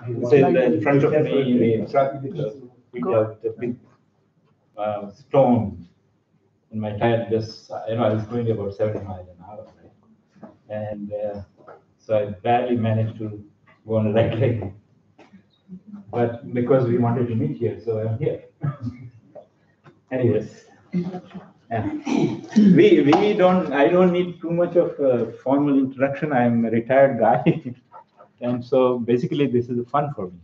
So in front of me, we picked out a big stone in my tire. Just I was going about 70 miles an hour, right? And so I barely managed to go on the right leg. But because we wanted to meet here, so I'm here. Anyways, yeah. I don't need too much of a formal introduction. I'm a retired guy. And so basically this is fun for me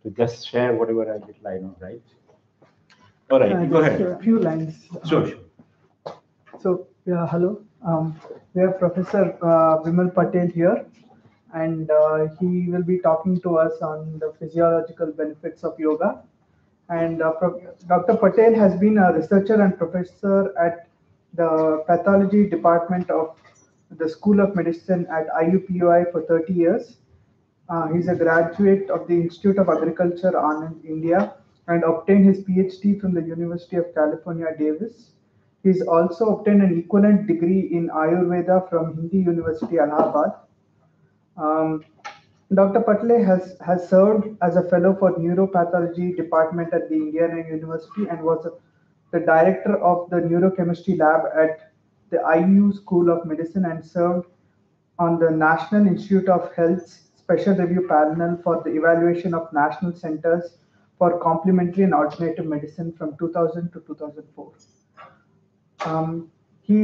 to just share whatever I know, right? All right, go ahead. A few lines. Sure. So, hello. We have Professor Vimal Patel here, and he will be talking to us on the physiological benefits of yoga. And Dr. Patel has been a researcher and professor at the pathology department of the School of Medicine at IUPUI for 30 years. He's a graduate of the Institute of Agriculture, Anand, India, and obtained his PhD from the University of California, Davis. He's also obtained an equivalent degree in Ayurveda from Hindi University, Allahabad. Dr. Patle has served as a fellow for neuropathology department at the Indiana University and was the director of the neurochemistry lab at the IU School of Medicine and served on the National Institute of Health's Special Review Panel for the evaluation of national centers for complementary and alternative medicine from 2000 to 2004. He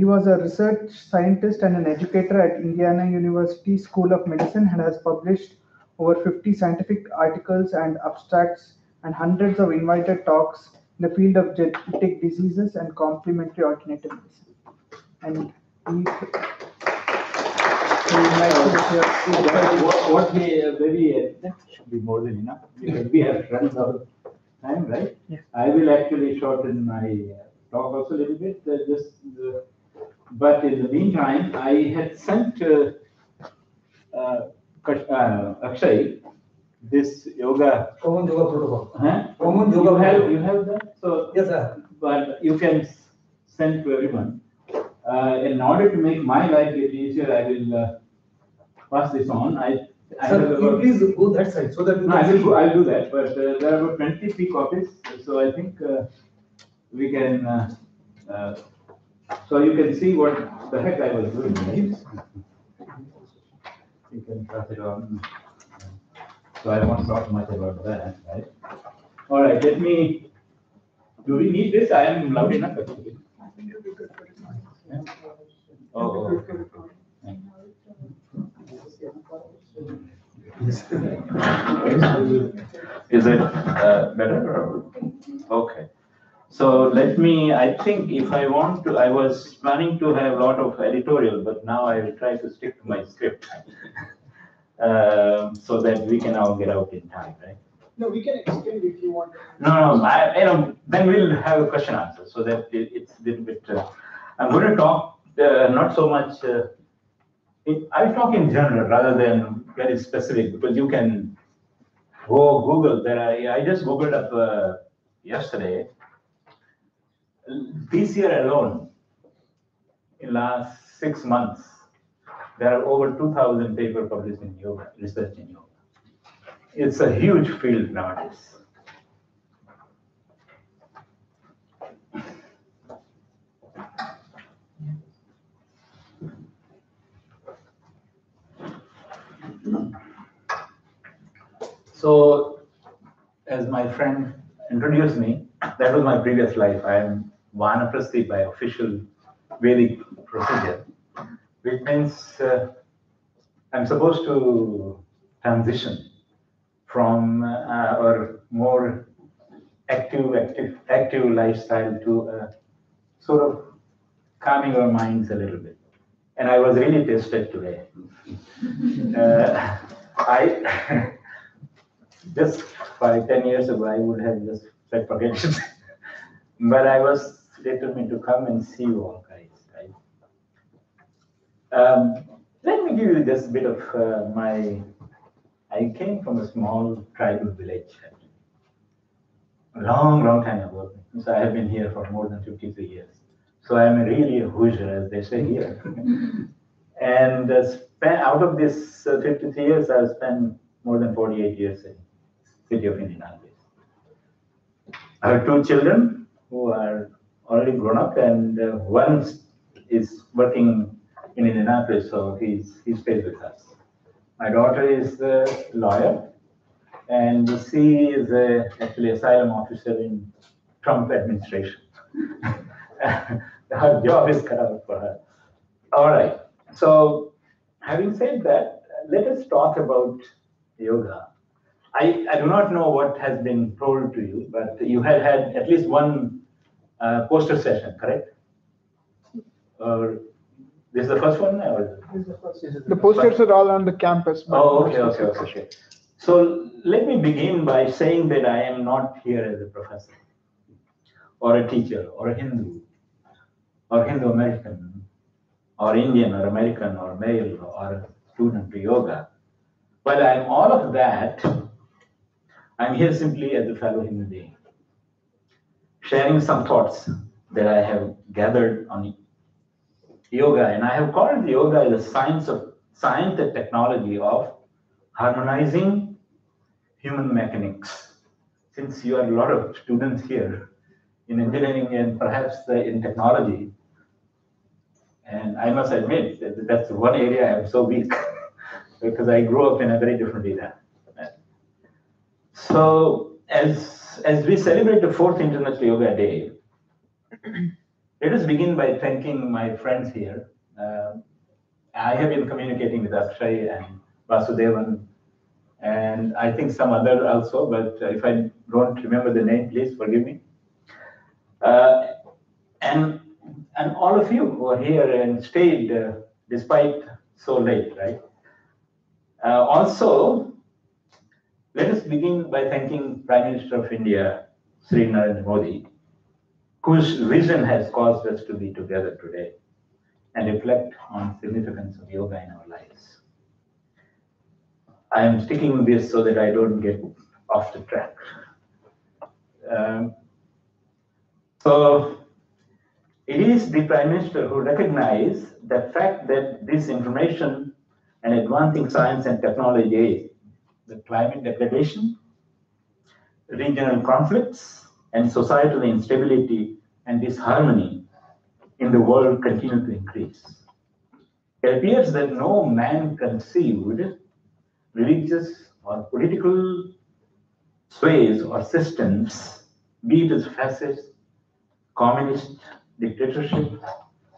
was a research scientist and an educator at Indiana University School of Medicine and has published over 50 scientific articles and abstracts and hundreds of invited talks in the field of genetic diseases and complementary alternative medicine. And what maybe that should be more than enough because we have run out of time, right? Yeah. I will actually shorten my talk also a little bit. But in the meantime, I had sent Akshay this yoga. Common yoga protocol. Huh? Common yoga. You have that? So Yes, sir. But you can send to everyone. In order to make my life a bit easier, I will pass this on. Sir, you please go that side so that you no, I'll do that. But there are about 23 copies, so I think we can. So you can see what the heck I was doing, right? You can pass it on. So I won't talk much about that, right? All right, let me. Do we need this? I am loud enough actually. Yeah. Oh. Is it better? Okay. So let me, I think if I want to, I was planning to have a lot of editorial, but now I will try to stick to my script so that we can all get out in time, right? No, we can extend if you want. No, then we'll have a question answer so that it's a little bit, I'm going to talk not so much, I'll talk in general rather than very specific because you can go Google. I just Googled up yesterday. This year alone, in last 6 months, there are over 2,000 papers published in yoga, research in yoga. It's a huge field nowadays. So, as my friend introduced me, that was my previous life. I am Vanaprasthi by official Vedic procedure, which means I'm supposed to transition from or more active lifestyle to sort of calming our minds a little bit. And I was really tested today. I just 10 years ago, I would have just said forget it. But I was determined to come and see you all guys, right? Let me give you just a bit of I came from a small tribal village, actually. A long time ago. So I have been here for more than 53 years. So I'm really a Hoosier, as they say here. And out of this 53 years, I've spent more than 48 years in city of Indianapolis. I have two children who are already grown up, and one is working in Indianapolis, so he stays with us. My daughter is a lawyer, and she is actually asylum officer in Trump administration. Her job is cut out for her. All right. So, having said that, let us talk about yoga. I do not know what has been told to you, but you had at least one poster session, correct? Or this is the first one? Or? The posters are all on the campus. Oh, okay. So let me begin by saying that I am not here as a professor, or a teacher, or a Hindu, or Hindu American, or Indian, or American, or male, or a student to yoga. While I'm all of that, I'm here simply as a fellow human being, sharing some thoughts that I have gathered on yoga, and I have called yoga the science and technology of harmonizing human mechanics. Since you are a lot of students here in engineering and perhaps in technology, and I must admit that that's one area I'm so weak because I grew up in a very different era. So as we celebrate the fourth International Yoga Day, let us begin by thanking my friends here. I have been communicating with Akshay and Vasudevan, and I think some other also, but if I don't remember the name, please forgive me. And all of you who are here and stayed despite so late, right? Also, let us begin by thanking Prime Minister of India, Sri Narendra Modi, whose vision has caused us to be together today and reflect on the significance of yoga in our lives. I am sticking this so that I don't get off the track. So it is the Prime Minister who recognized the fact that this information and advancing science and technology, the climate degradation, regional conflicts, and societal instability and disharmony in the world continue to increase. It appears that no man-conceived religious or political sways or systems, be it as fascist, communist, dictatorship,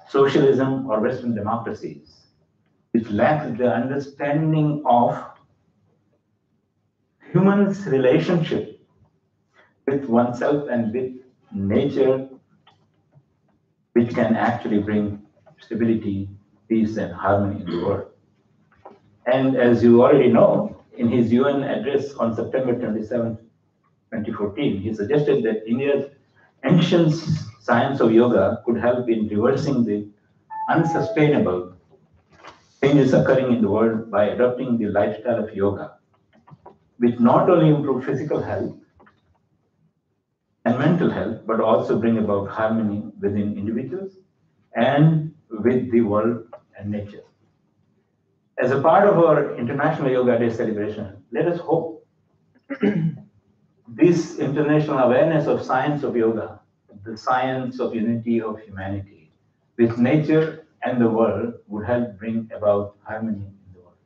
socialism, or Western democracies, which lacks the understanding of humans' relationship with oneself and with nature, which can actually bring stability, peace, and harmony in the world. And as you already know, in his UN address on September 27, 2014, he suggested that India's ancient science of yoga could help in reversing the unsustainable changes occurring in the world by adopting the lifestyle of yoga, which not only improve physical health and mental health, but also bring about harmony within individuals and with the world and nature. As a part of our International Yoga Day celebration, let us hope this international awareness of science of yoga, the science of unity of humanity with nature and the world would help bring about harmony in the world.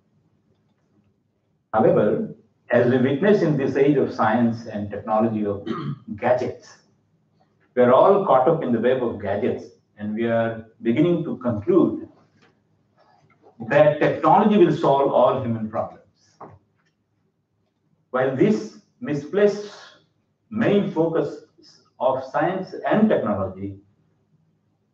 However, as we witness in this age of science and technology of gadgets, we are all caught up in the web of gadgets, and we are beginning to conclude that technology will solve all human problems. While this misplaced main focus of science and technology,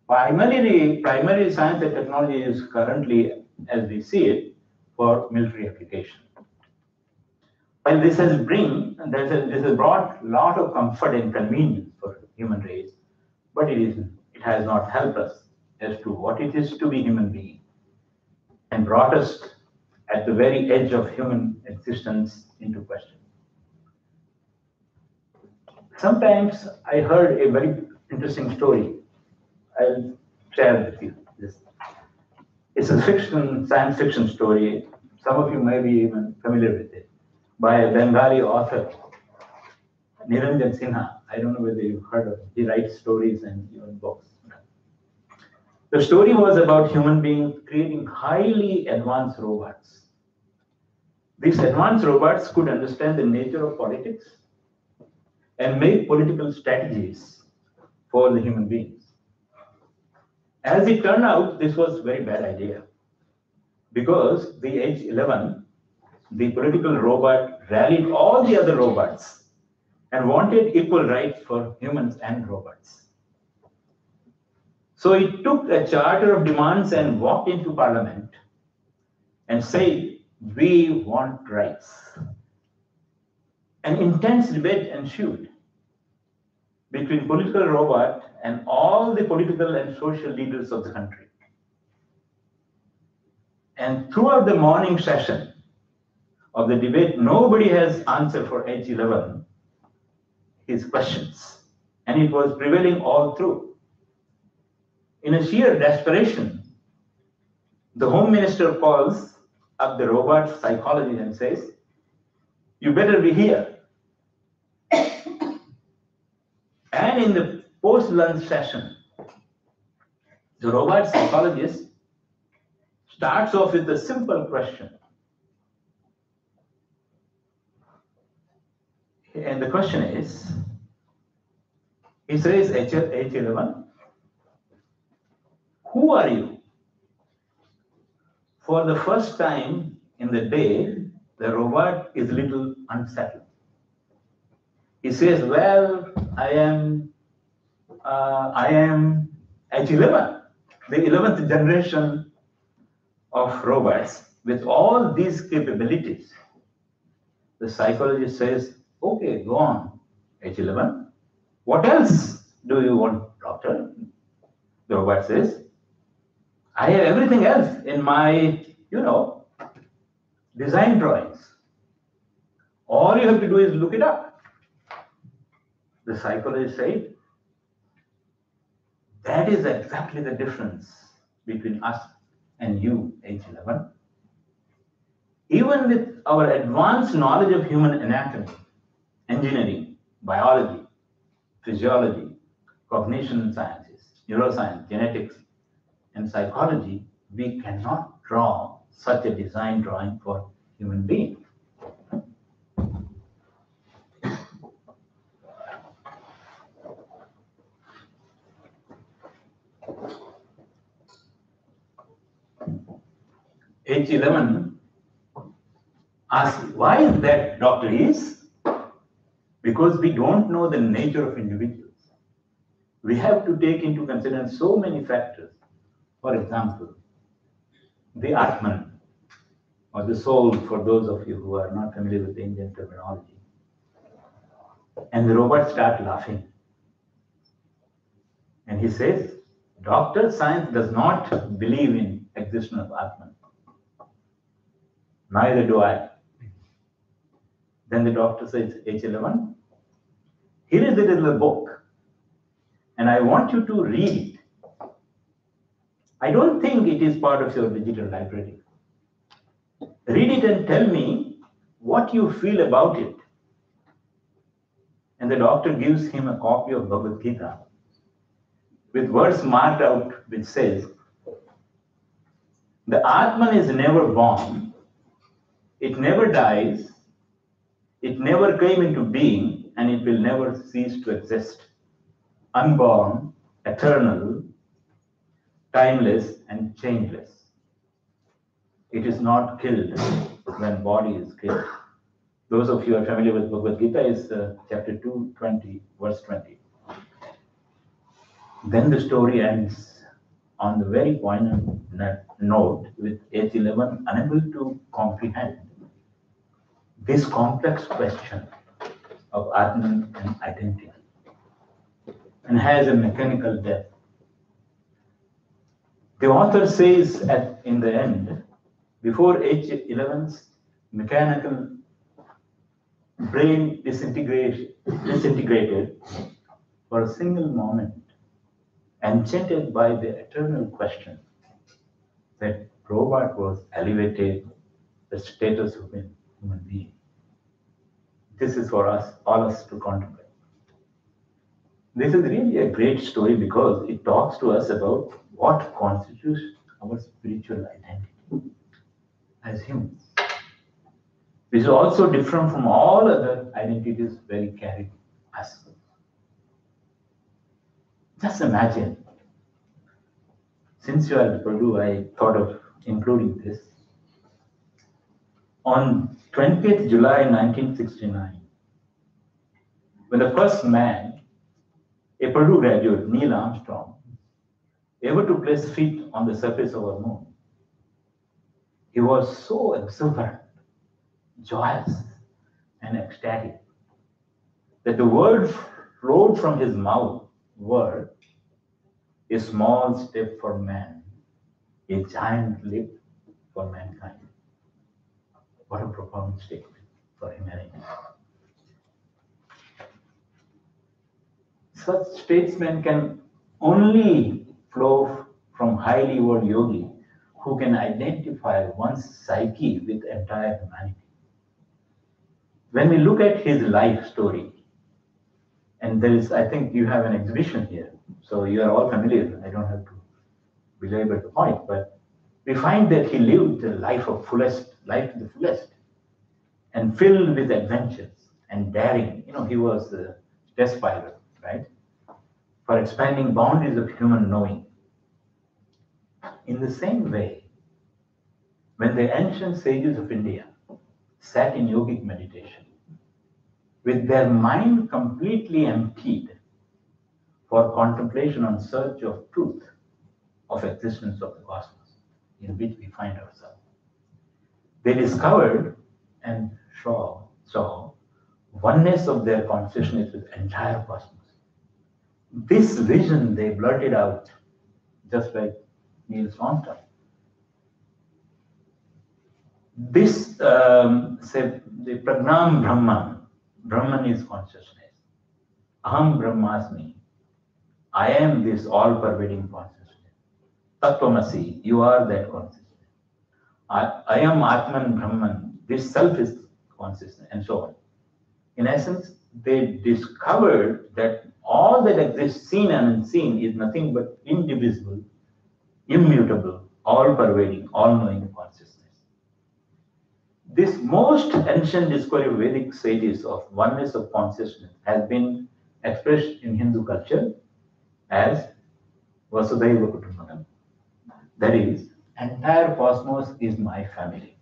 primary science and technology is currently, as we see it, for military application. While this has brought a lot of comfort and convenience for human race, but it has not helped us as to what it is to be human being, and brought us at the very edge of human existence into question. Sometimes I heard a very interesting story. I'll share with you this. It's a science fiction story. Some of you may be even familiar with it. by a Bengali author, Niranjan Sinha. I don't know whether you've heard of him. He writes stories and even books. The story was about human beings creating highly advanced robots. These advanced robots could understand the nature of politics and make political strategies for the human beings. As it turned out, this was a very bad idea because the age 11, the political robot rallied all the other robots and wanted equal rights for humans and robots. So it took a charter of demands and walked into parliament and said, we want rights. An intense debate ensued between political robot and all the political and social leaders of the country. And throughout the morning session of the debate, nobody has answered for H11 his questions. And it was prevailing all through. In a sheer desperation, the Home Minister calls up the robot psychologist and says, you better be here. And in the post-lunch session, the robot psychologist starts off with a simple question. And the question is, he says, H11, who are you? For the first time in the day, the robot is a little unsettled. He says, well, I am H11, the 11th generation of robots with all these capabilities. The psychologist says, okay, go on, H11. What else do you want, doctor? The robot says, I have everything else in my, design drawings. All you have to do is look it up. The psychologist said, that is exactly the difference between us and you, H11. Even with our advanced knowledge of human anatomy, engineering, biology, physiology, cognition sciences, neuroscience, genetics, and psychology, we cannot draw such a design drawing for human being. H11 asks, why is that, Dr. Is? Because we don't know the nature of individuals. We have to take into consideration so many factors. For example, the Atman, or the soul, for those of you who are not familiar with the Indian terminology. And the robot starts laughing. And he says, Doctor, science does not believe in existence of Atman. Neither do I. Then the doctor says, H11, here is a little book, and I want you to read it. I don't think it is part of your digital library. Read it and tell me what you feel about it. And the doctor gives him a copy of Bhagavad Gita with words marked out which says, the Atman is never born, it never dies, it never came into being, and it will never cease to exist. Unborn, eternal, timeless, and changeless. It is not killed when body is killed. Those of you who are familiar with Bhagavad Gita is chapter 220, verse 20. Then the story ends on the very poignant note with H11 unable to comprehend this complex question of Atman and identity, and has a mechanical death. The author says in the end, before H11's mechanical brain disintegrated for a single moment, enchanted by the eternal question, that robot was elevated the status of a human being. this is for us, all us to contemplate. This is really a great story because it talks to us about what constitutes our spiritual identity as humans, which is also different from all other identities where we carry us. Just imagine, since you are at Purdue, I thought of including this. On 20th July 1969, when the first man, a Purdue graduate, Neil Armstrong, ever to place feet on the surface of our moon, he was so exuberant, joyous, and ecstatic that the words flowed from his mouth were a small step for man, a giant leap for mankind. What a profound statement for humanity. Such statesmen can only flow from highly evolved yogi who can identify one's psyche with entire humanity. When we look at his life story, and there is, I think you have an exhibition here, so you are all familiar. I don't have to belabor the point, but we find that he lived a life of life to the fullest, and filled with adventures and daring. You know, he was a test pilot, right? For expanding boundaries of human knowing. In the same way, when the ancient sages of India sat in yogic meditation, with their mind completely emptied for contemplation on search of truth of existence of the cosmos in which we find ourselves, they discovered and saw oneness of their consciousness with entire cosmos. This vision they blurted out, just like Neil Armstrong. This, say, the Pragnam Brahman is consciousness. Aham Brahmasmi. I am this all-pervading consciousness. Tattvamasi, you are that consciousness. I am Atman Brahman, this self is consciousness, and so on. In essence, they discovered that all that exists, seen and unseen, is nothing but indivisible, immutable, all-pervading, all-knowing consciousness. This most ancient discovery of Vedic sages of oneness of consciousness has been expressed in Hindu culture as Vasudhaiva Kutumbakam. That is, entire cosmos is my family.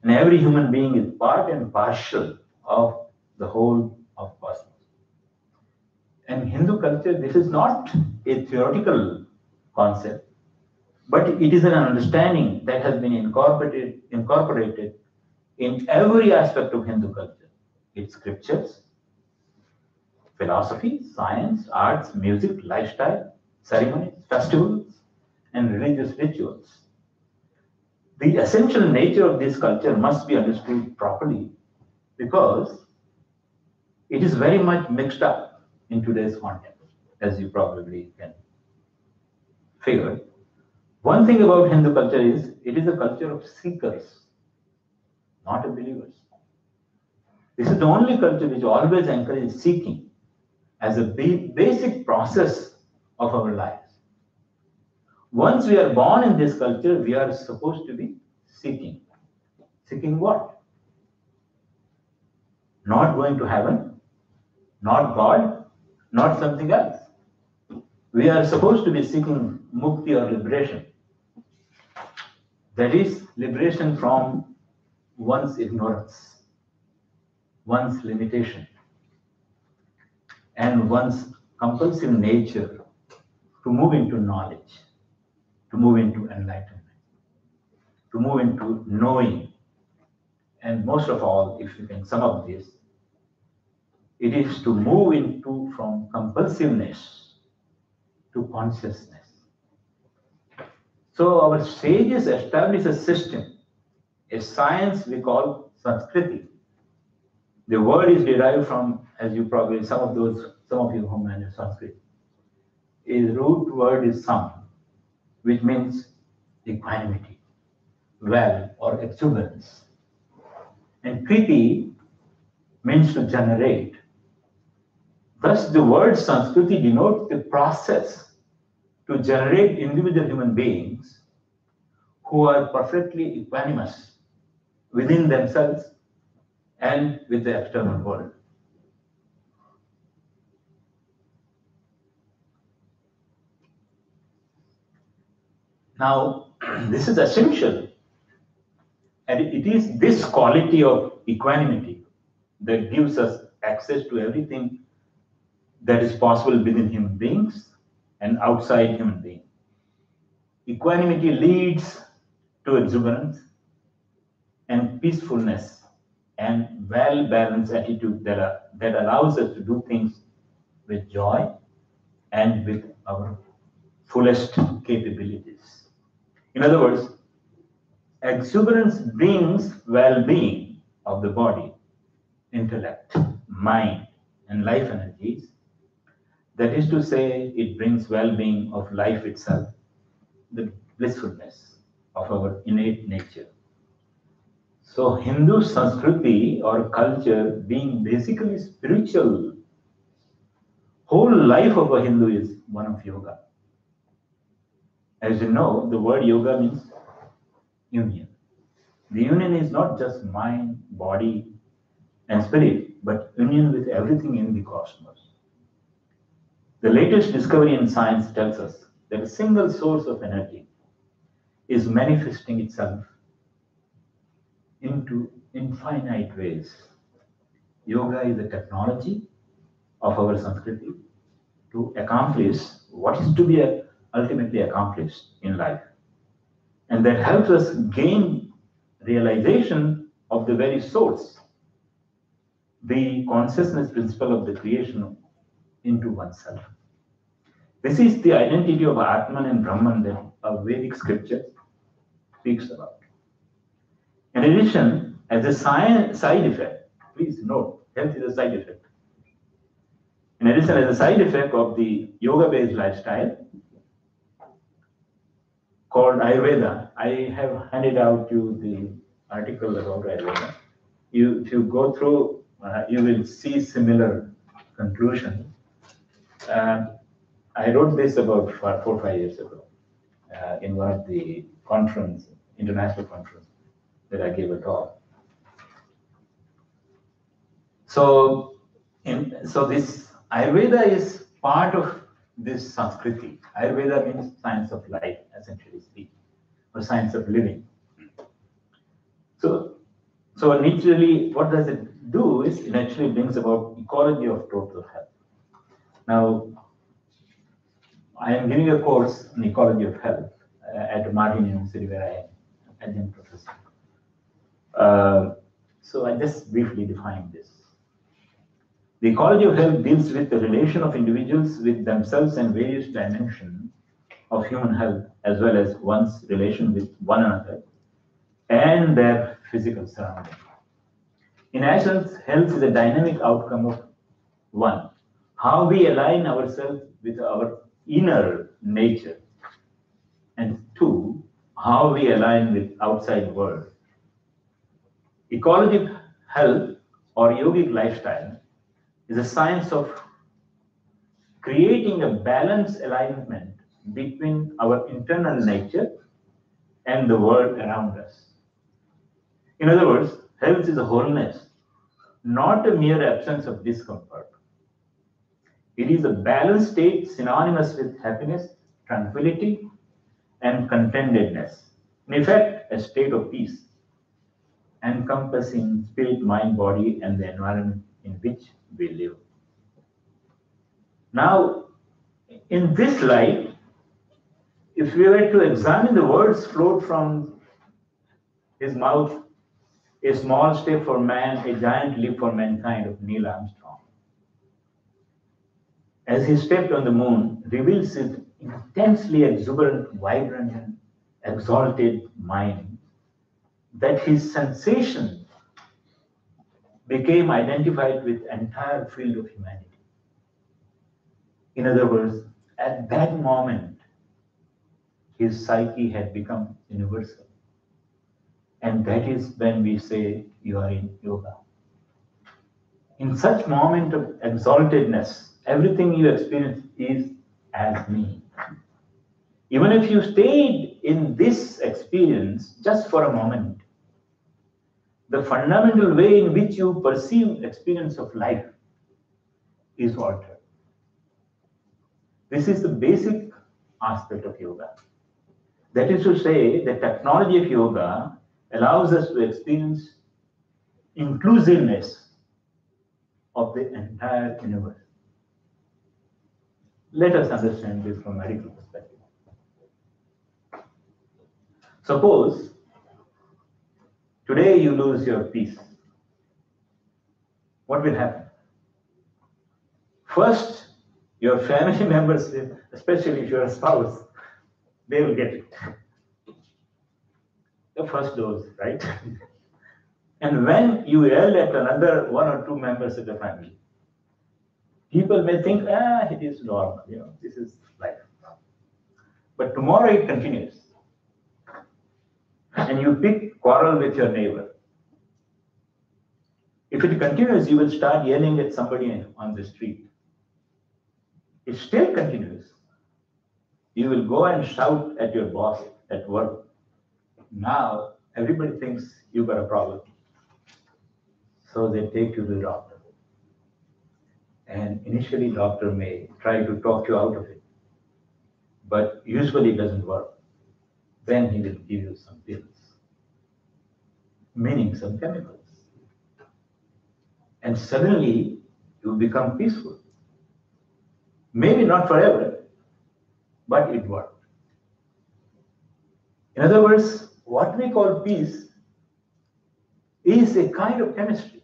And every human being is part and parcel of the whole of cosmos. In Hindu culture, this is not a theoretical concept, but it is an understanding that has been incorporated in every aspect of Hindu culture. Its scriptures, philosophy, science, arts, music, lifestyle, ceremonies, festivals, and religious rituals. The essential nature of this culture must be understood properly because it is very much mixed up in today's context, as you probably can figure. One thing about Hindu culture is it is a culture of seekers, not of believers. This is the only culture which always encourages seeking as a basic process of our lives. Once we are born in this culture, we are supposed to be seeking. Seeking what? Not going to heaven, not God, not something else. We are supposed to be seeking mukti or liberation. That is, liberation from one's ignorance, one's limitation, and one's compulsive nature to move into knowledge, to move into enlightenment, to move into knowing. And most of all, if you can sum up this, it is to move into from compulsiveness to consciousness. So our sages establish a system, a science we call Sanskriti. The word is derived from, as you probably, some of you who manage Sanskrit, is root word is sam, which means equanimity, well, or exuberance. And kriti means to generate. Thus, the word Sanskriti denotes the process to generate individual human beings who are perfectly equanimous within themselves and with the external world. Now, this is essential, and it is this quality of equanimity that gives us access to everything that is possible within human beings and outside human beings. Equanimity leads to exuberance and peacefulness and well-balanced attitude that allows us to do things with joy and with our fullest capabilities. In other words, exuberance brings well-being of the body, intellect, mind, and life energies. That is to say, it brings well-being of life itself, the blissfulness of our innate nature. So Hindu Sanskriti or culture being basically spiritual, whole life of a Hindu is one of yoga. As you know, the word yoga means union. The union is not just mind, body, and spirit, but union with everything in the cosmos. The latest discovery in science tells us that a single source of energy is manifesting itself into infinite ways. Yoga is a technology of our Sanskriti to accomplish what is to be ultimately accomplished in life. And that helps us gain realization of the very source, the consciousness principle of the creation into oneself. This is the identity of Atman and Brahman that a Vedic scripture speaks about. In addition, as a side effect, please note, health is a side effect. In addition, as a side effect of the yoga-based lifestyle called Ayurveda, I have handed out you the article about Ayurveda. If you go through, you will see similar conclusion. I wrote this about 4 or 5 years ago in one of the international conference that I gave a talk. So this Ayurveda is part of this Sanskriti. Ayurveda means science of life, essentially speaking, or science of living. So naturally, what does it do is it actually brings about ecology of total health. Now, I am giving a course in ecology of health at Martin University, where I am adjunct professor. So I just briefly define this. The ecology of health deals with the relation of individuals with themselves and various dimensions of human health, as well as one's relation with one another and their physical surroundings. In essence, health is a dynamic outcome of one, how we align ourselves with our inner nature, and two, how we align with outside world. Ecologic health or yogic lifestyle is a science of creating a balanced alignment between our internal nature and the world around us. In other words, health is a wholeness, not a mere absence of discomfort. It is a balanced state synonymous with happiness, tranquility, and contentedness. In effect, a state of peace, encompassing spirit, mind, body, and the environment in which we live. Now, in this light, if we were to examine the words flowed from his mouth, a small step for man, a giant leap for mankind of Neil Armstrong, as he stepped on the moon, reveals his intensely exuberant, vibrant, and exalted mind, that his sensation became identified with entire field of humanity. In other words, at that moment, his psyche had become universal. And that is when we say you are in yoga. In such moment of exaltedness, everything you experience is as me. Even if you stayed in this experience just for a moment, the fundamental way in which you perceive experience of life is altered. This is the basic aspect of yoga. That is to say, the technology of yoga allows us to experience inclusiveness of the entire universe. Let us understand this from a medical perspective. Suppose today you lose your peace. What will happen? First, your family members, especially if you're a spouse, they will get it. The first dose, right? And when you yell at another one or two members of the family, people may think, it is normal, this is life. But tomorrow it continues. And you pick quarrel with your neighbor. If it continues, you will start yelling at somebody on the street. It still continues. You will go and shout at your boss at work. Now, everybody thinks you got a problem. So they take you to the doctor. And initially, doctor may try to talk you out of it. But usually it doesn't work. Then he will give you some pills, meaning some chemicals. And suddenly, you become peaceful. Maybe not forever, but it worked. In other words, what we call peace is a kind of chemistry.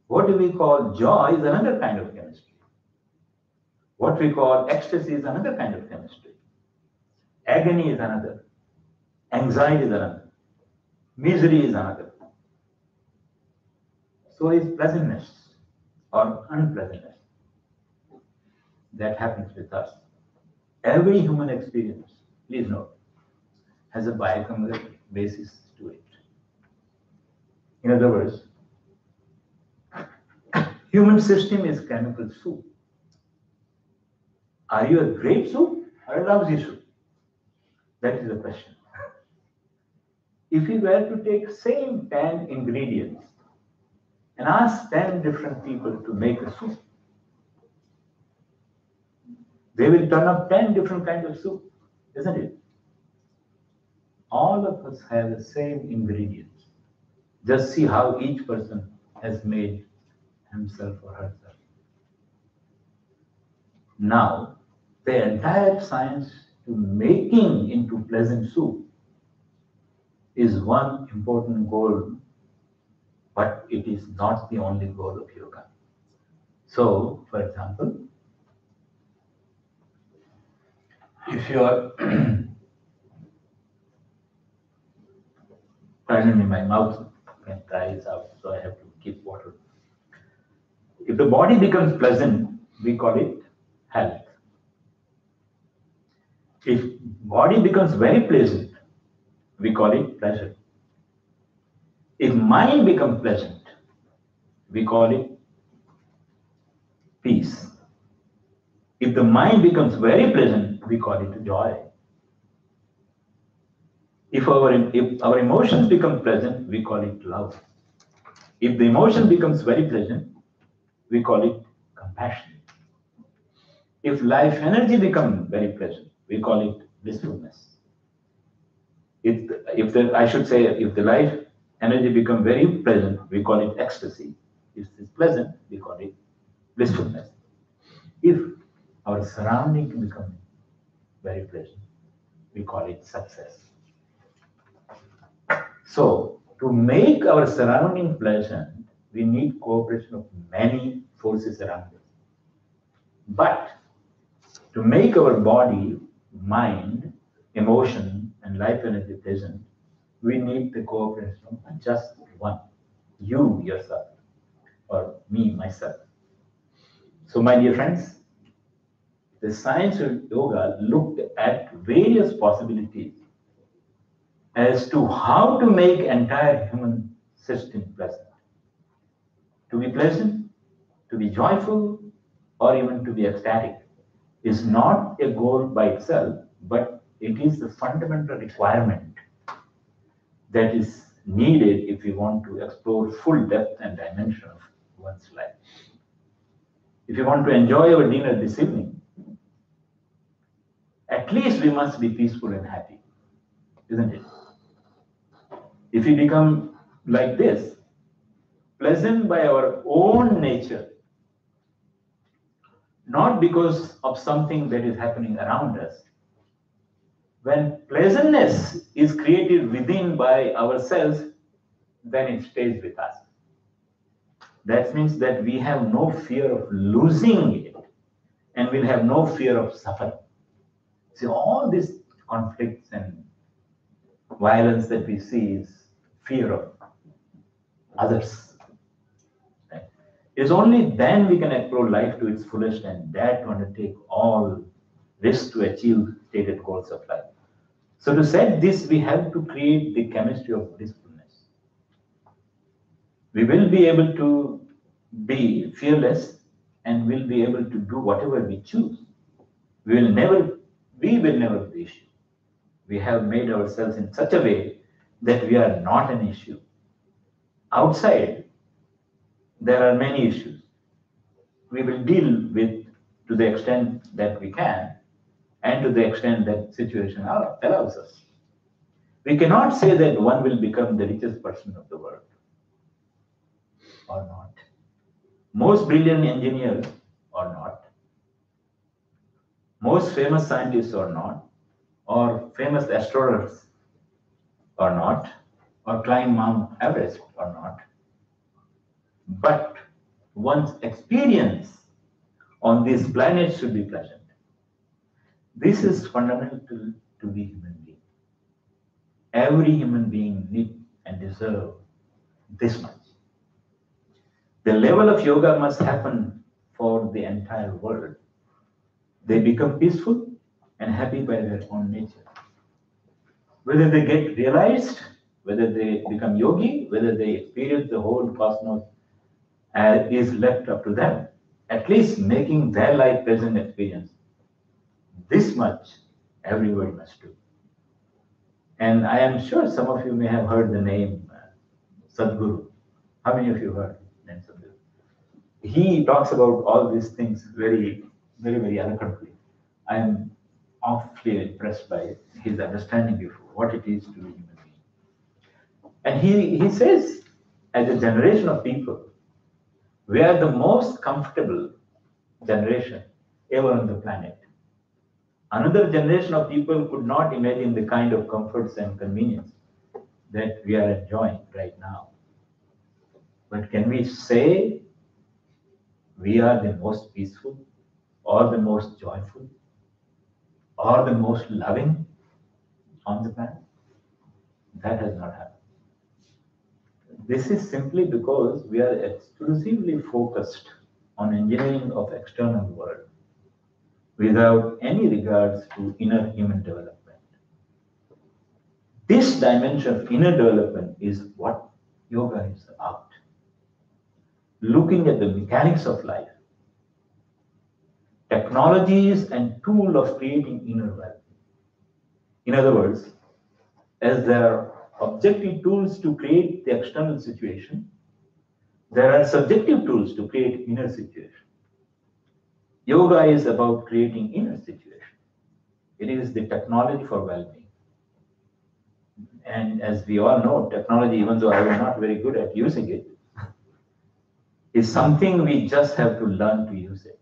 What we call joy is another kind of chemistry. What we call ecstasy is another kind of chemistry. Agony is another. Anxiety is another. Misery is another. So is pleasantness or unpleasantness. That happens with us. Every human experience, please note, has a biochemical basis to it. In other words, human system is chemical soup. Are you a great soup or a lousy soup? That is the question. If you were to take same 10 ingredients and ask 10 different people to make a soup, they will turn up 10 different kinds of soup, isn't it? All of us have the same ingredients. Just see how each person has made himself or herself. Now, the entire science to making into pleasant soup is one important goal, but it is not the only goal of yoga. So, for example, if you are turning my mouth and dries out, so I have to keep water. If the body becomes pleasant, we call it health. If body becomes very pleasant, we call it pleasure. If mind becomes pleasant, we call it peace. If the mind becomes very pleasant, we call it joy. If our emotions become pleasant, we call it love. If the emotion becomes very pleasant, we call it compassion. If life energy becomes very pleasant, we call it blissfulness. If the life energy becomes very pleasant, we call it ecstasy. If it's pleasant, we call it blissfulness. If our surrounding become very pleasant, we call it success. So, to make our surrounding pleasant, we need cooperation of many forces around us. But to make our body, mind, emotion, and life energy pleasant, we need the cooperation of just one, you yourself, or me, myself. So, my dear friends, the science of yoga looked at various possibilities as to how to make entire human system pleasant. To be pleasant, to be joyful, or even to be ecstatic is not a goal by itself, but it is the fundamental requirement that is needed if we want to explore full depth and dimension of one's life. If you want to enjoy our dinner this evening, at least we must be peaceful and happy, isn't it? If we become like this, pleasant by our own nature, not because of something that is happening around us, when pleasantness is created within by ourselves, then it stays with us. That means that we have no fear of losing it, and we'll have no fear of suffering. See, all these conflicts and violence that we see is fear of others. Right? It's only then we can explore life to its fullest and dare to undertake all risks to achieve stated goals of life. So to set this, we have to create the chemistry of blissfulness. We will be able to be fearless and will be able to do whatever we choose. We will never be the issue. We have made ourselves in such a way that we are not an issue. Outside, there are many issues. We will deal with to the extent that we can and to the extent that situation allows us. We cannot say that one will become the richest person of the world or not. Most brilliant engineers or not. Most famous scientists or not, or famous astronomers or not, or climb Mount Everest or not. But one's experience on this planet should be pleasant. This is fundamental to be human being. Every human being needs and deserves this much. The level of yoga must happen for the entire world. They become peaceful and happy by their own nature. Whether they get realized, whether they become yogi, whether they experience the whole cosmos is left up to them. At least making their life pleasant experience. This much everybody must do. And I am sure some of you may have heard the name Sadhguru. How many of you heard the name Sadhguru? He talks about all these things very, very, very eloquently. I am awfully impressed by his understanding of what it is to be human being. And he says, as a generation of people, we are the most comfortable generation ever on the planet. Another generation of people could not imagine the kind of comforts and convenience that we are enjoying right now. But can we say we are the most peaceful, or the most joyful, or the most loving on the planet? That has not happened. This is simply because we are exclusively focused on engineering of external world without any regards to inner human development. This dimension of inner development is what yoga is about. Looking at the mechanics of life, technologies and tool of creating inner wealth. In other words, as there are objective tools to create the external situation, there are subjective tools to create inner situation. Yoga is about creating inner situation. It is the technology for well-being. And as we all know, technology, even though I am not very good at using it, is something we just have to learn to use it.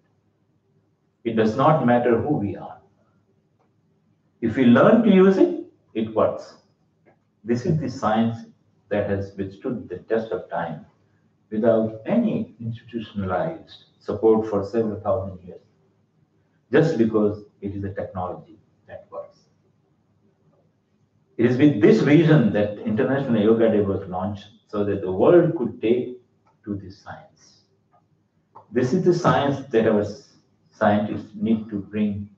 It does not matter who we are. If we learn to use it, it works. This is the science that has withstood the test of time without any institutionalized support for several thousand years, just because it is a technology that works. It is with this vision that International Yoga Day was launched, so that the world could take to this science. This is the science that our scientists need to bring.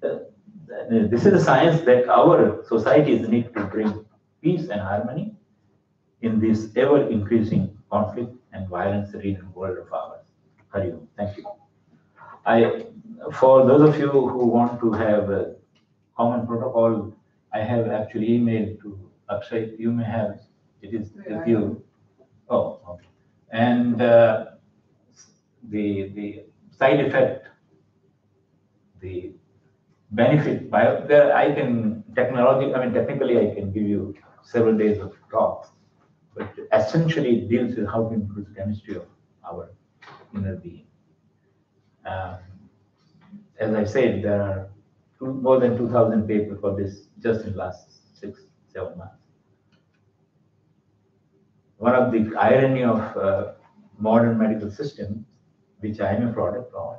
This is the science that our societies need to bring peace and harmony in this ever-increasing conflict and violence. violence-ridden world of ours. Hari Om. Thank you. For those of you who want to have a common protocol, I have actually emailed to Akshay. You may have it is with you. Oh, okay. And the side effect, the benefit, I can technically I can give you several days of talks, but essentially it deals with how to improve the chemistry of our inner being. As I said, there are more than 2,000 papers for this just in the last 6-7 months. One of the irony of modern medical systems, which I am a product of,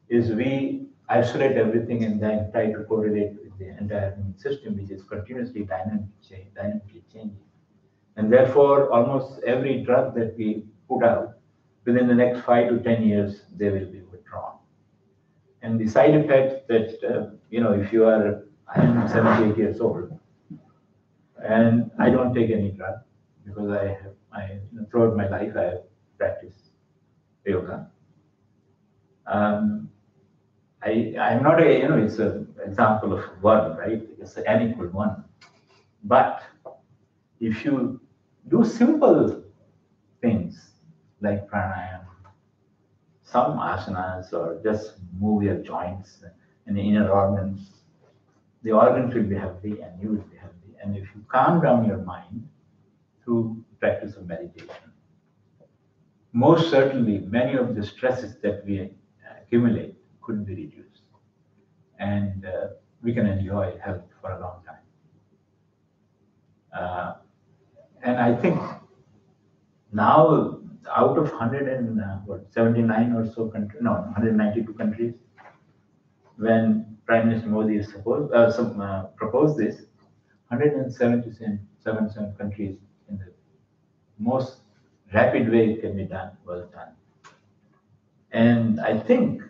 is we isolate everything and then try to correlate with the entire immune system, which is continuously dynamically changing. And therefore, almost every drug that we put out, within the next 5 to 10 years, they will be withdrawn. And the side effects that, if you are, I am 78 years old, and I don't take any drug because throughout my life, I have practiced yoga. I'm not it's an example of one, right? It's an n equal 1. But if you do simple things like pranayama, some asanas, or just move your joints and the inner organs, the organs will be healthy and you will be healthy. And if you calm down your mind through practice of meditation, most certainly many of the stresses that we accumulate could be reduced. And we can enjoy health for a long time. And I think now, out of 179 or so countries, 192 countries, when Prime Minister Modi is proposed this, 177 countries in the most rapid way it can be done was done. And I think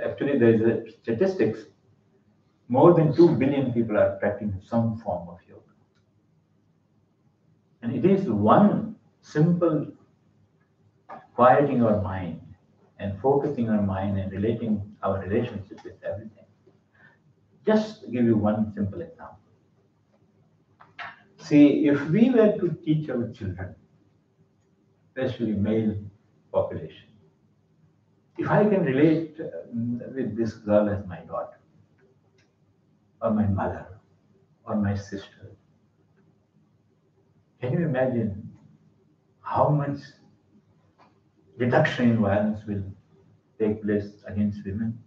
actually there is a statistics, more than 2 billion people are practicing some form of yoga. And it is one simple quieting our mind and focusing our mind and relating our relationship with everything. Just to give you one simple example. See, if we were to teach our children, especially male population, if I can relate with this girl as my daughter, or my mother, or my sister, can you imagine how much reduction in violence will take place against women?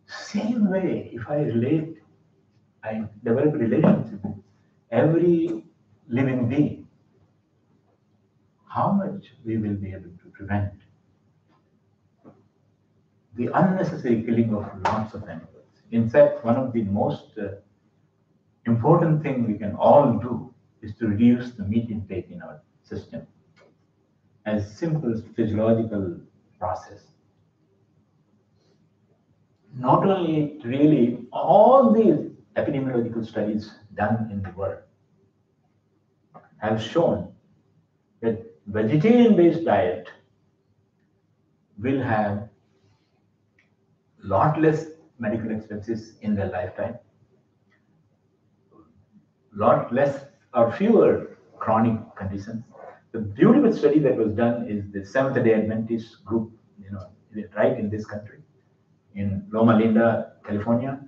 Same way, if I develop a relationship with every living being, how much we will be able to prevent the unnecessary killing of lots of animals. In fact, one of the most important things we can all do is to reduce the meat intake in our system as simple as physiological process. Not only really all these epidemiological studies done in the world have shown that vegetarian-based diet will have lot less medical expenses in their lifetime, lot less or fewer chronic conditions. The beautiful study that was done is the Seventh-day Adventist group, right in this country, in Loma Linda, California.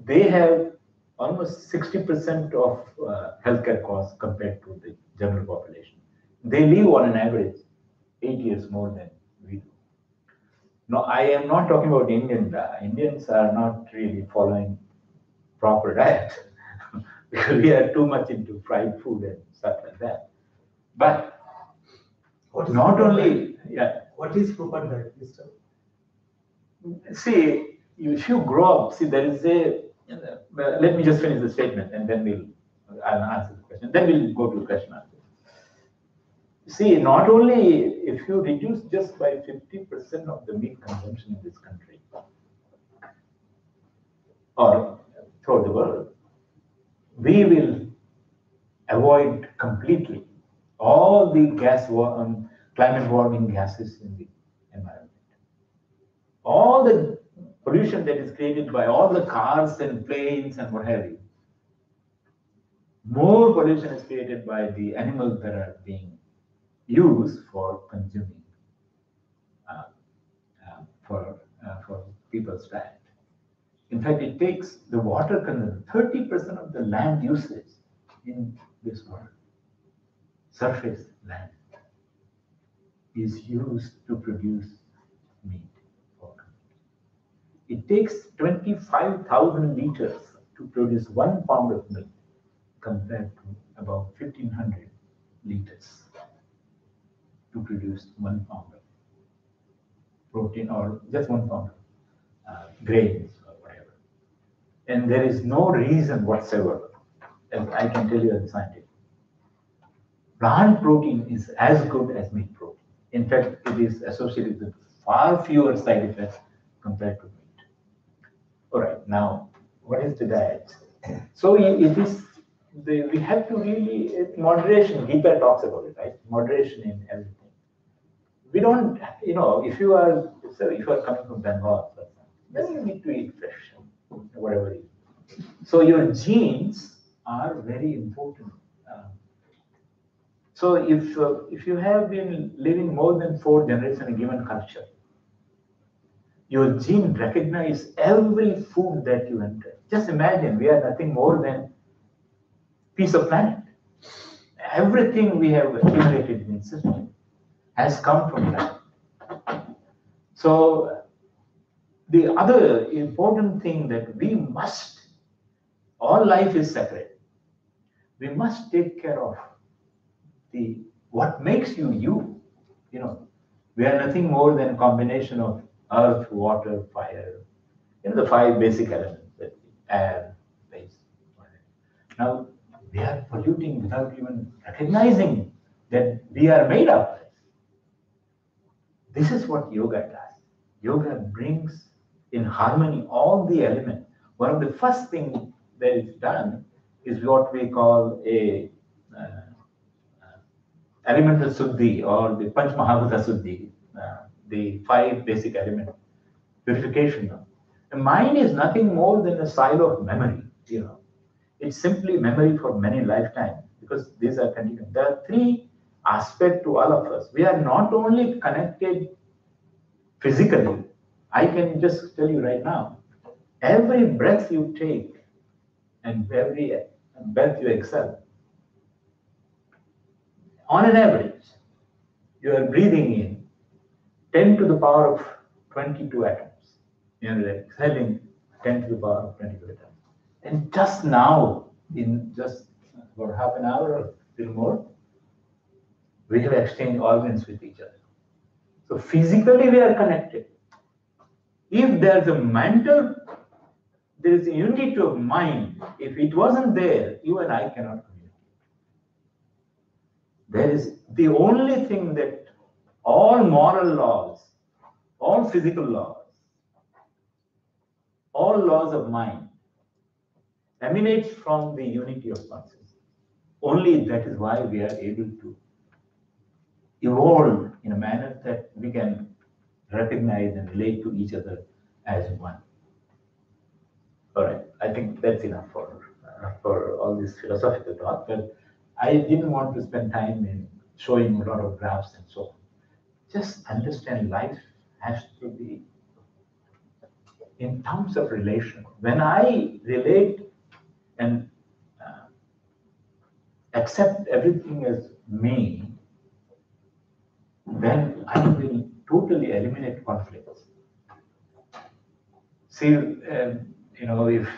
They have almost 60% of healthcare costs compared to the general population. They live on an average 8 years more than we do. No, I am not talking about Indian diet. Indians are not really following proper diet because we are too much into fried food and stuff like that. But not only, What is proper diet, Mr.? See, if you grow up, there is let me just finish the statement and then I'll answer the question. Then we'll go to the question answer. See, not only if you reduce just by 50% of the meat consumption in this country or throughout the world, we will avoid completely all the climate warming gases in the environment. All the pollution that is created by all the cars and planes and what have you, more pollution is created by the animals that are being used for consuming for people's diet. In fact, it takes the water consumption, 30% of the land usage in this world, surface land, is used to produce meat. It takes 25,000 liters to produce 1 pound of milk compared to about 1,500 liters to produce 1 pound of protein or just 1 pound of grains or whatever. And there is no reason whatsoever, as I can tell you as a scientist, plant protein is as good as meat protein. In fact, it is associated with far fewer side effects compared to meat. All right, now, what is the diet? So it is, we have to really, moderation, Gita talks about it, right? Moderation in everything. We don't, if you are coming from Bengal, then you need to eat fresh, whatever you eat. So your genes are very important. So if you have been living more than 4 generations in a given culture, your gene recognize every food that you enter. Just imagine, we are nothing more than piece of planet. Everything we have accumulated in the system has come from that. So the other important thing that we must, all life is separate. We must take care of what makes you you. We are nothing more than a combination of earth, water, fire, the 5 basic elements, that air, space. Now, we are polluting without even recognizing that we are made of this. This is what yoga does. Yoga brings in harmony all the elements. One of the first things that is done is what we call a elemental suddhi, or the Panch Mahabhuta suddhi, the 5 basic element purification. The mind is nothing more than a silo of memory. It's simply memory for many lifetimes, because these are continuing. There are 3 aspects to all of us. We are not only connected physically. I can just tell you right now, every breath you take and every breath you exhale, on an average, you are breathing in 10 to the power of 22 atoms. You're exhaling 10 to the power of 22 atoms. And just now, in just about half an hour or a little more, we have exchanged organs with each other. So physically we are connected. If there's there is a unity of mind. If it wasn't there, you and I cannot communicate. There is the only thing that all moral laws, all physical laws, all laws of mind emanates from the unity of consciousness. Only that is why we are able to evolve in a manner that we can recognize and relate to each other as one. All right, I think that's enough for all this philosophical talk, but I didn't want to spend time in showing a lot of graphs and so on. Just understand life has to be in terms of relation. When I relate and accept everything as me, then I will totally eliminate conflicts. See, if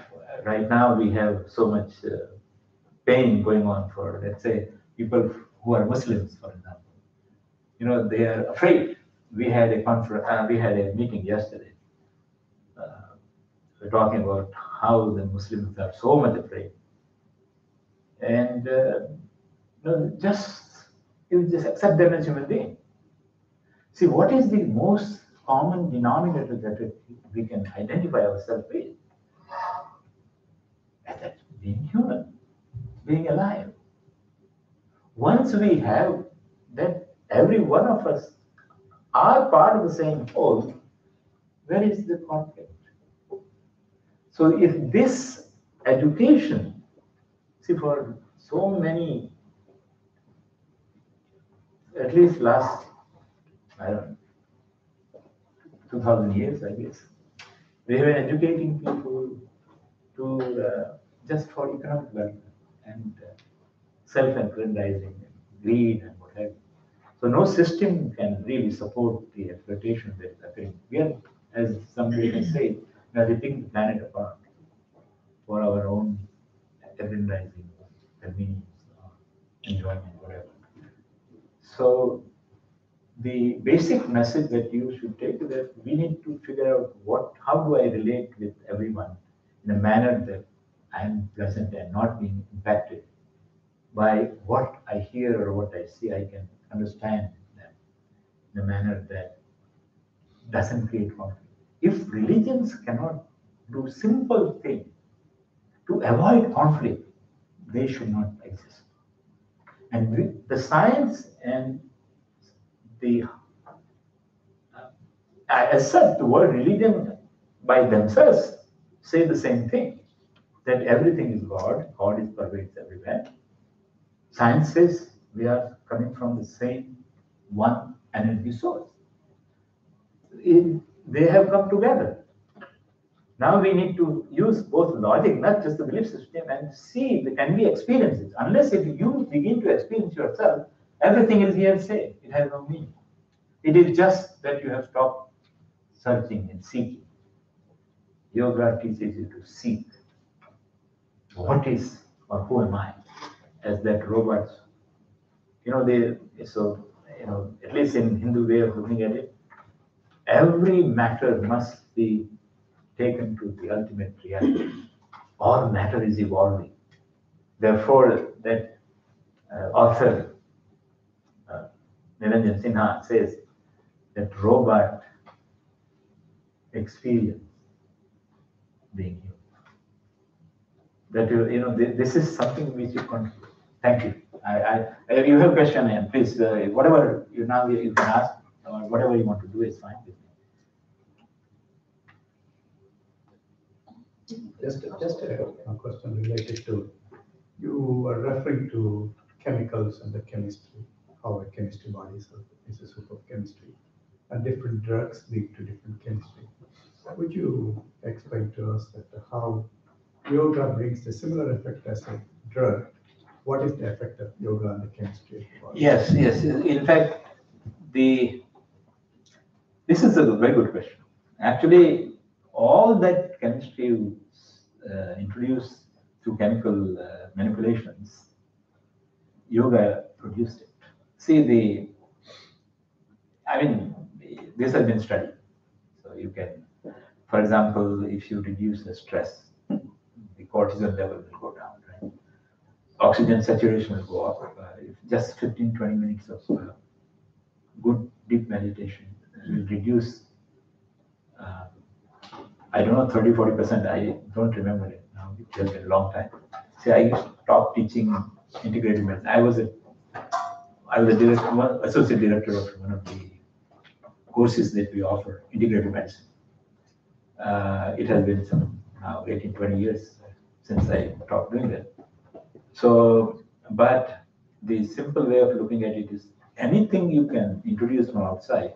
right now we have so much pain going on for, let's say, people who are Muslims, for example. They are afraid. We had a meeting yesterday. We're talking about how the Muslims are so much afraid, and you just accept them as human beings. See, what is the most common denominator that we can identify ourselves with? And that's being human, being alive. once we have that, every one of us are part of the same whole, where is the conflict? So if this education, see, for so many, at least last, I don't know, 2000 years, I guess, we have been educating people to just for economic welfare and self-aggrandizing, and greed and what have you. So no system can really support the exploitation that is occurring. We are, as somebody can say, we are ripping the planet apart for our own aggrandizing, convenience, enjoyment, whatever. So the basic message that you should take is that we need to figure out how do I relate with everyone in a manner that I am pleasant and not being impacted by what I hear or what I see. I can understand them in a manner that doesn't create conflict. If religions cannot do simple things to avoid conflict, they should not exist. And the science and the as such, the word religion by themselves say the same thing, that everything is God, God is pervades everywhere. Science says we are coming from the same one energy source. They have come together. Now we need to use both logic, not just the belief system, and see can we experience it. Unless if you begin to experience yourself, everything is hearsay. It has no meaning. It is just that you have stopped searching and seeking. Yoga teaches you to seek. What is or who am I? As that robots, at least in Hindu way of looking at it, every matter must be taken to the ultimate reality. All matter is evolving. Therefore, that author, Niranjan Sinha, says that robot experience being human. That this is something which you contribute. Thank you. You have a question, and please, whatever you can ask, or whatever you want to do is fine with me. Just a question related to, you were referring to chemicals and the chemistry, how a chemistry body is a soup of chemistry, and different drugs lead to different chemistry. Would you explain to us that how yoga brings a similar effect as a drug? What is the effect of yoga on the chemistry of the body? Yes. In fact, this is a very good question. Actually, all that chemistry introduced through chemical manipulations, yoga produced it. See, this has been studied. So you can, for example, if you reduce the stress, the cortisol level will go down, right? Oxygen saturation will go up. If just 15-20 minutes of good deep meditation will reduce, I don't know, 30-40%. I don't remember it now. It has been a long time. See, I stopped teaching integrative medicine. I was a associate director of one of the courses that we offer, integrative medicine. It has been now 18-20 years since I stopped doing that. So, but the simple way of looking at it is anything you can introduce from outside,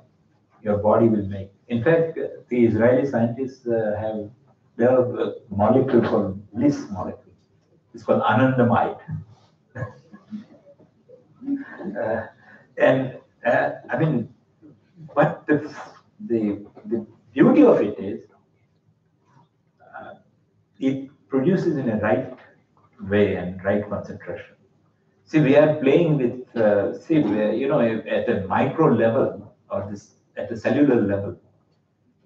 your body will make. In fact, the Israeli scientists have developed a molecule called bliss molecule. It's called anandamide. But the beauty of it is it produces in a right way and right concentration. See, we are playing with, at a micro level or at a cellular level,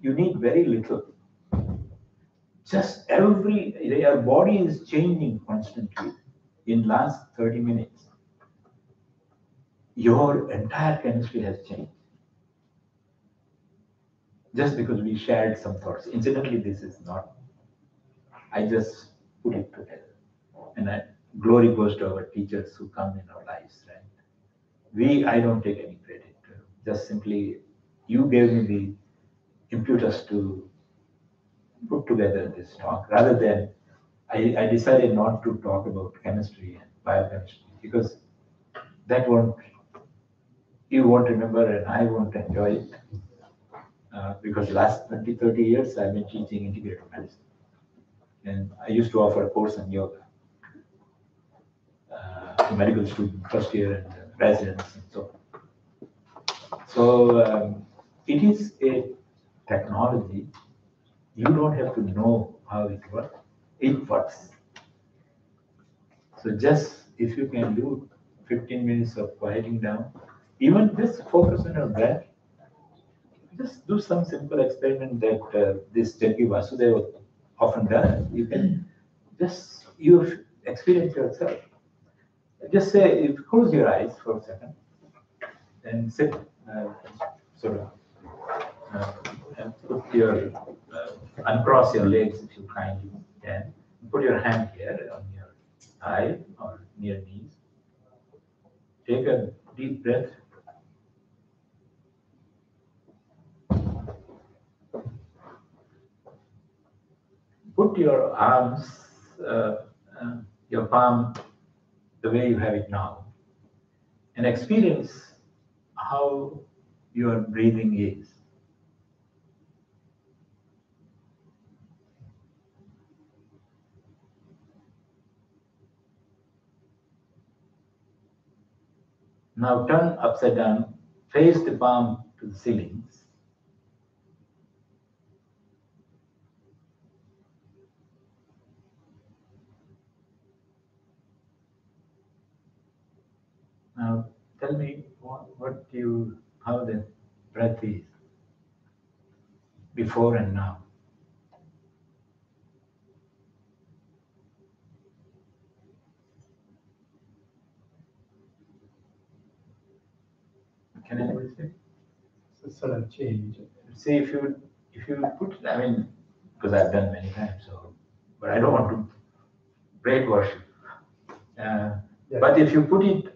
you need very little. Just your body is changing constantly. In last 30 minutes, your entire chemistry has changed. Just because we shared some thoughts. Incidentally, this is not, I just put it together. And glory goes to our teachers who come in our lives, right? I don't take any credit. Just simply, you gave me the impetus to put together this talk rather than I decided not to talk about chemistry and biochemistry because that you won't remember and I won't enjoy it because last 20, 30 years I've been teaching integrative medicine. And I used to offer a course on yoga to medical students, first year and residents and so on. So it is a technology. You don't have to know how it works. It works. So just if you can do 15 minutes of quieting down, even just focus on your breath, just do some simple experiment that this Jaggi Vasudeva often does. You can you experience yourself. Just say, if you close your eyes for a second, and sit sort of and put your uncross your legs if you kindly can. Put your hand here on your thigh or near knees. Take a deep breath. Put your arms, your palm, the way you have it now, and experience how your breathing is. Now turn upside down, face the palm to the ceilings. Now tell me how the breath is before and now. Can anybody say? It's a sudden change. See if you put, I mean, because I've done many times, so, but I don't want to brainwash you. But if you put it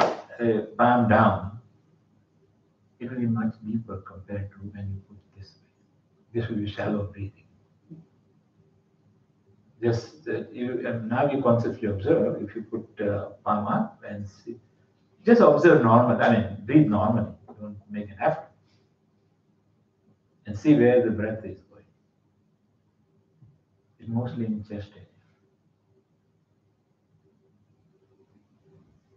palm down, it will be much deeper compared to when you put it this way. This will be shallow breathing. Just now you consciously observe. If you put palm up and see, just observe normal. I mean, breathe normally. Don't make an effort, and see where the breath is going. It's mostly in chest area.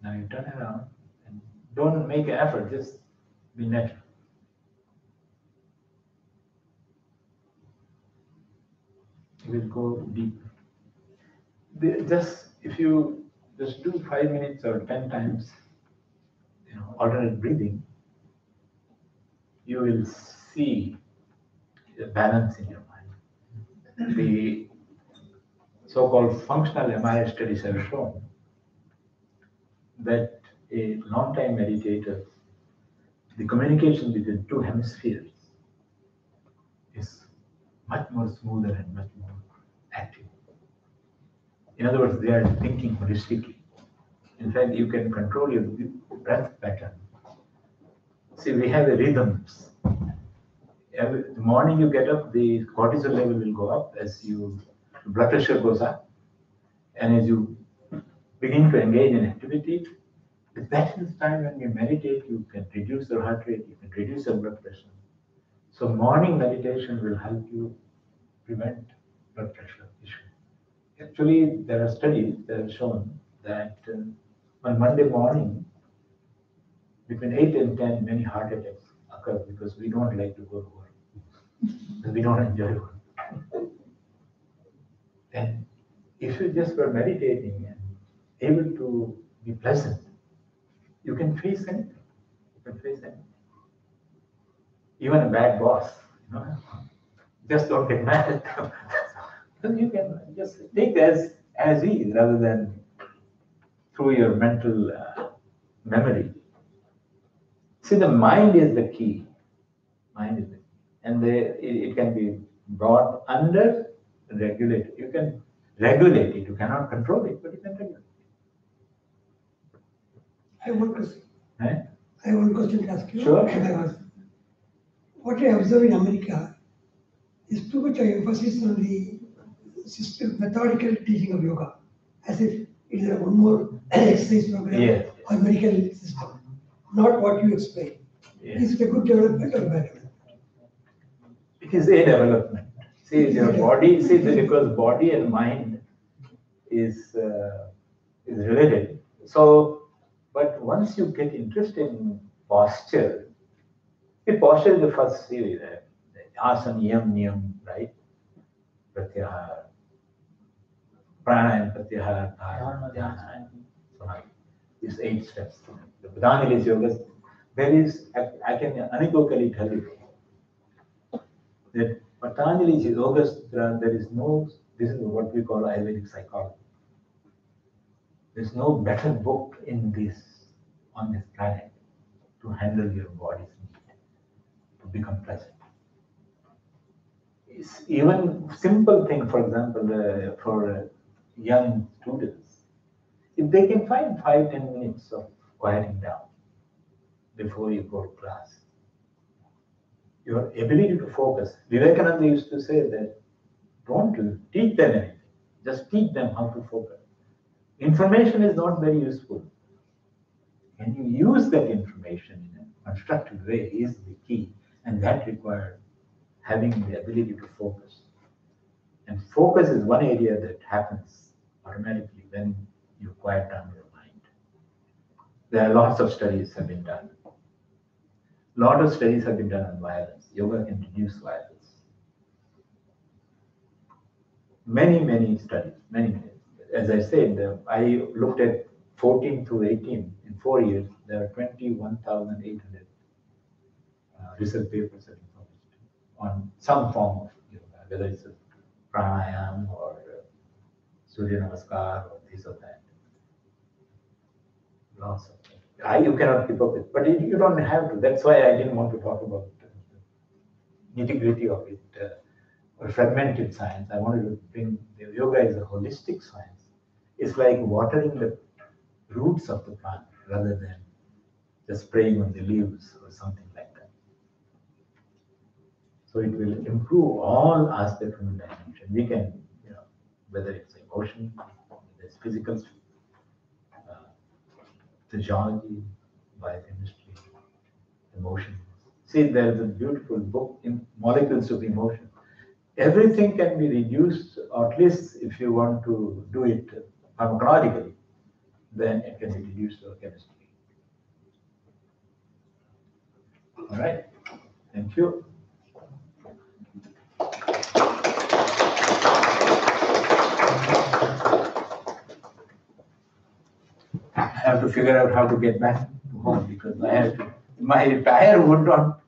Now you turn around and don't make an effort. Just be natural. It will go deeper. If you just do 5 minutes or 10 times, alternate breathing, you will see the balance in your mind. The so-called functional MRI studies have shown that a long-time meditator, the communication between two hemispheres is much more smoother and much more active. In other words, they are thinking holistically. In fact, you can control your breath pattern. See, we have the rhythms. The morning you get up, the cortisol level will go up as blood pressure goes up. And as you begin to engage in activity, that is the time when you meditate, you can reduce your heart rate, you can reduce your blood pressure. So morning meditation will help you prevent blood pressure issue. Actually, there are studies that have shown that on Monday morning, between 8 and 10, many heart attacks occur because we don't like to go to work. Because we don't enjoy work. And if you just were meditating and able to be pleasant, you can face anything. You can face anything. Even a bad boss, just don't get mad at them. Because you can just take as is rather than through your mental memory. See, the mind is the key. Mind is the key. And it can be brought under regulated. You can regulate it. You cannot control it, but you can regulate it. I want to I have one question to ask you. Sure. What I observe in America is too much emphasis on the system, methodical teaching of yoga, as if it is one more exercise program Yes. or medical system, not what you explain. Yes. Is it a good development or bad development? It is a development. See, your body, because body and mind is related. So, but once you get interested in posture, posture is the first series, asana, yam, niyam, right? Pratyahara, pranayama, pratyahara, dharana, dhyana, samadhi. These 8 steps. The Patanjali's yoga, there is, I can unequivocally tell you that Patanjali's yoga sutra, there is no, this is what we call Ayurvedic psychology. There's no better book in this, on this planet, to handle your body's need, to become pleasant. It's even simple thing, for example, for young students, if they can find 5-10 minutes of quieting down before you go to class, your ability to focus. Vivekananda used to say that don't teach them anything, just teach them how to focus. Information is not very useful. Can you use that information in a constructive way is the key, and that requires having the ability to focus. And focus is one area that happens automatically when you quiet down your mind. There are lots of studies have been done. Lot of studies have been done on violence. Yoga can reduce violence. Many studies, many. As I said, I looked at 14 to 18 in 4 years. There are 21,800 research papers have been published on some form of yoga, whether it's a pranayama or Surya Namaskar or this or that. Lots of things. You cannot keep up with, but you don't have to. That's why I didn't want to talk about the nitty-gritty of it, or fragmented science. I wanted to bring the yoga is a holistic science. It's like watering the roots of the plant rather than just spraying on the leaves or something like that. So it will improve all aspects of the dimension. We can, whether it's emotion, whether it's physical, physiology, biochemistry, emotion. See, there's a beautiful book in Molecules of Emotion. Everything can be reduced, or at least if you want to do it pharmacologically, then it can be reduced to chemistry. All right. Thank you. I have to figure out how to get back to home because my tire would not